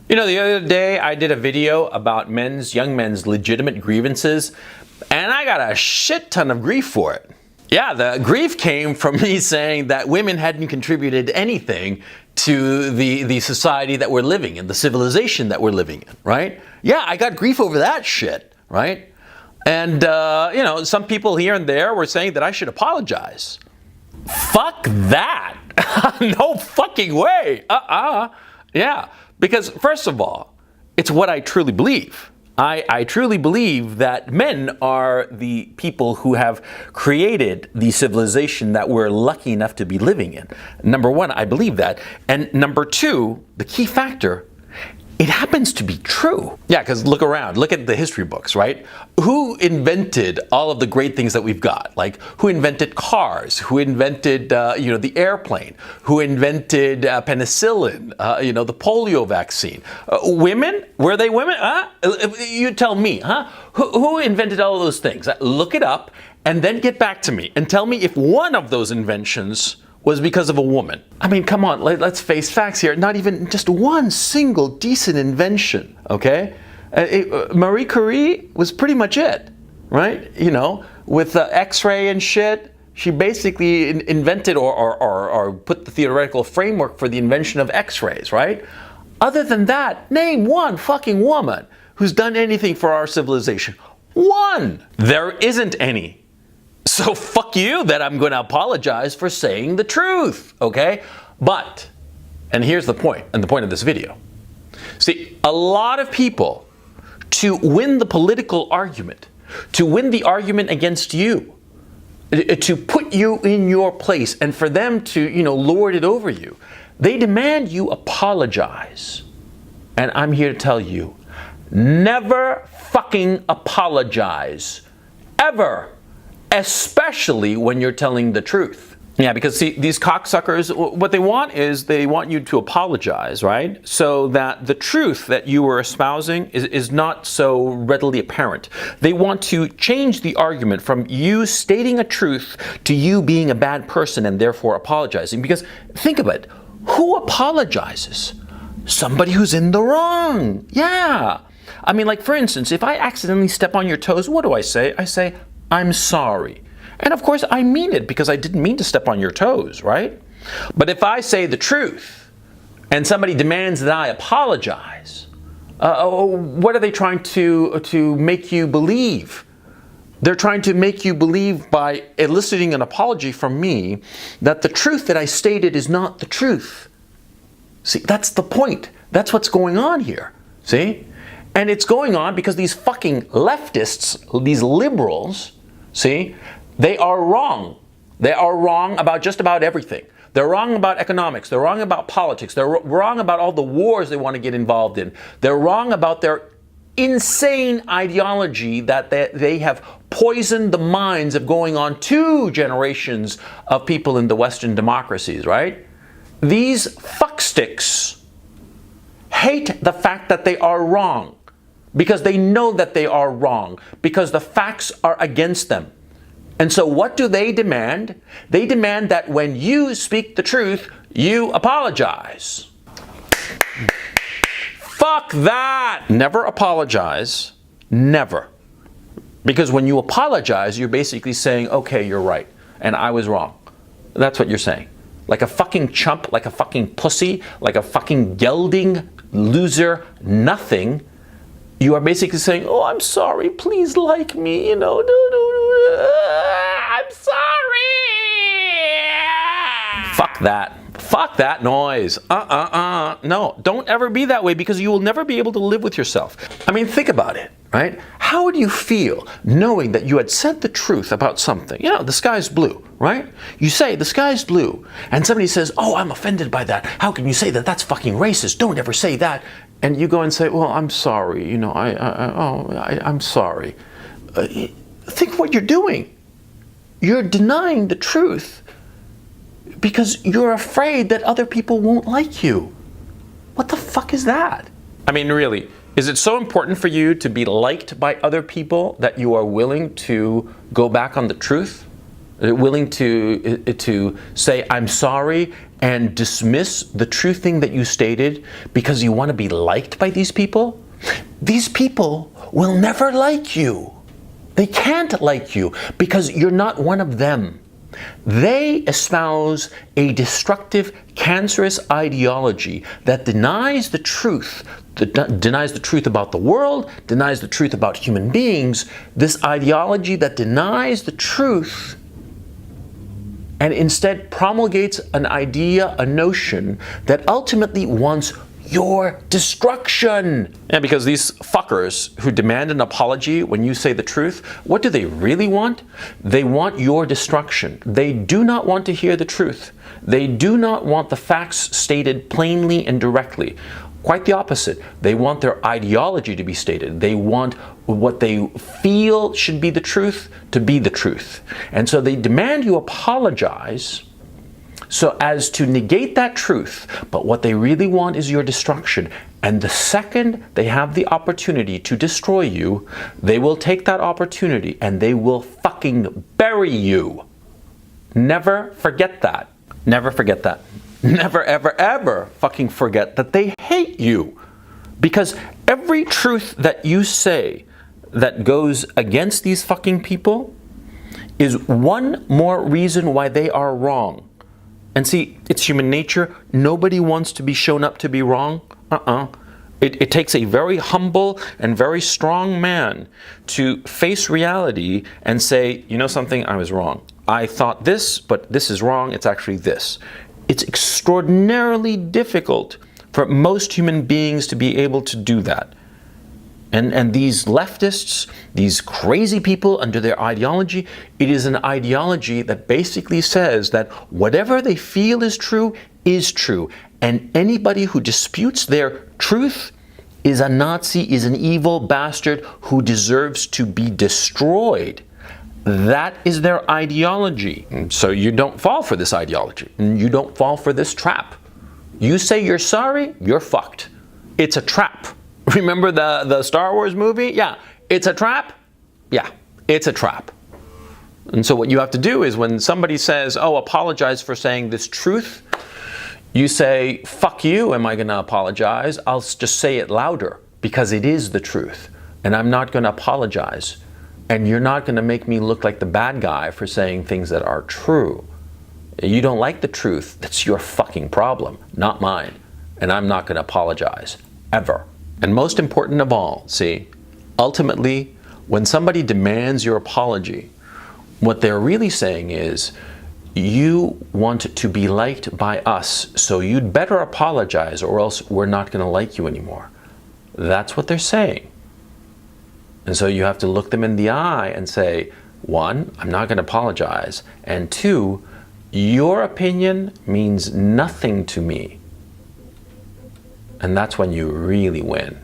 You know, the other day I did a video about young men's legitimate grievances, and I got a shit ton of grief for it. Yeah, the grief came from me saying that women hadn't contributed anything to the society that we're living in, the civilization that we're living in, right? Yeah, I got grief over that shit, right? And, you know, some people here and there were saying that I should apologize. Fuck that. No fucking way. Yeah, because first of all, it's what I truly believe. I truly believe that men are the people who have created the civilization that we're lucky enough to be living in. Number one, I believe that. And number two, the key factor, it happens to be true. Yeah, because look around, look at the history books, right? Who invented all of the great things that we've got? Like, who invented cars? Who invented, the airplane? Who invented penicillin? The polio vaccine? Women? Were they women? You tell me, huh? Who invented all of those things? Look it up and then get back to me and tell me if one of those inventions was because of a woman. I mean, come on, let's face facts here. Not even just one single decent invention, okay? Marie Curie was pretty much it, right? You know, with the X-ray and shit, she basically invented or put the theoretical framework for the invention of X-rays, right? Other than that, name one fucking woman who's done anything for our civilization. One! There isn't any. So fuck you that I'm going to apologize for saying the truth, okay? But, and here's the point, and the point of this video. See, a lot of people, to win the political argument, to win the argument against you, to put you in your place, and for them to, lord it over you, they demand you apologize. And I'm here to tell you, never fucking apologize. Ever. Especially when you're telling the truth. Yeah, because see, these cocksuckers, what they want is they want you to apologize, right? So that the truth that you were espousing is not so readily apparent. They want to change the argument from you stating a truth to you being a bad person and therefore apologizing. Because think of it, who apologizes? Somebody who's in the wrong. Yeah. I mean, like for instance, if I accidentally step on your toes, what do I say? I say, I'm sorry. And of course I mean it because I didn't mean to step on your toes, right? But if I say the truth and somebody demands that I apologize, what are they trying to make you believe? They're trying to make you believe by eliciting an apology from me that the truth that I stated is not the truth. See, that's the point. That's what's going on here. See? And it's going on because these fucking leftists, these liberals, see, they are wrong. They are wrong about just about everything. They're wrong about economics. They're wrong about politics. They're wrong about all the wars they want to get involved in. They're wrong about their insane ideology that they have poisoned the minds of going on 2 generations of people in the Western democracies, right? These fucksticks hate the fact that they are wrong. Because they know that they are wrong, because the facts are against them. And so what do they demand? They demand that when you speak the truth, you apologize. Fuck that! Never apologize. Never. Because when you apologize, you're basically saying, okay, you're right, and I was wrong. That's what you're saying. Like a fucking chump, like a fucking pussy, like a fucking gelding loser, nothing. You are basically saying, oh, I'm sorry, please like me, I'm sorry. Fuck that. Fuck that noise. No, don't ever be that way because you will never be able to live with yourself. I mean, think about it, right? How would you feel knowing that you had said the truth about something? The sky's blue, right? You say the sky's blue and somebody says, oh, I'm offended by that. How can you say that? That's fucking racist. Don't ever say that. And you go and say, well, I'm sorry. I'm sorry. Think what you're doing. You're denying the truth because you're afraid that other people won't like you. What the fuck is that? I mean, really, is it so important for you to be liked by other people that you are willing to go back on the truth? Willing to say, I'm sorry, and dismiss the true thing that you stated because you want to be liked by these people will never like you. They can't like you because you're not one of them. They espouse a destructive, cancerous ideology that denies the truth, denies the truth about the world, denies the truth about human beings. This ideology that denies the truth and instead promulgates an idea, a notion that ultimately wants your destruction. And because these fuckers who demand an apology when you say the truth, what do they really want? They want your destruction. They do not want to hear the truth. They do not want the facts stated plainly and directly. Quite the opposite. They want their ideology to be stated. They want what they feel should be the truth to be the truth. And so they demand you apologize so as to negate that truth. But what they really want is your destruction. And the second they have the opportunity to destroy you, they will take that opportunity and they will fucking bury you. Never forget that. Never forget that. Never, ever, ever fucking forget that they hate you. Because every truth that you say that goes against these fucking people is one more reason why they are wrong. And see, it's human nature. Nobody wants to be shown up to be wrong. It takes a very humble and very strong man to face reality and say, you know something, I was wrong. I thought this, but this is wrong. It's actually this. It's extraordinarily difficult for most human beings to be able to do that. And these leftists, these crazy people under their ideology, it is an ideology that basically says that whatever they feel is true, and anybody who disputes their truth is a Nazi, is an evil bastard who deserves to be destroyed. That is their ideology. And so you don't fall for this ideology, and you don't fall for this trap. You say you're sorry, you're fucked. It's a trap. Remember the Star Wars movie? Yeah. It's a trap? Yeah, it's a trap. And so what you have to do is when somebody says, oh, apologize for saying this truth, you say, fuck you, am I going to apologize? I'll just say it louder because it is the truth. And I'm not going to apologize. And you're not going to make me look like the bad guy for saying things that are true. You don't like the truth, that's your fucking problem, not mine. And I'm not going to apologize, ever. And most important of all, see, ultimately, when somebody demands your apology, what they're really saying is, you want to be liked by us, so you'd better apologize or else we're not going to like you anymore. That's what they're saying. And so you have to look them in the eye and say, one, I'm not going to apologize, and two, your opinion means nothing to me. And that's when you really win.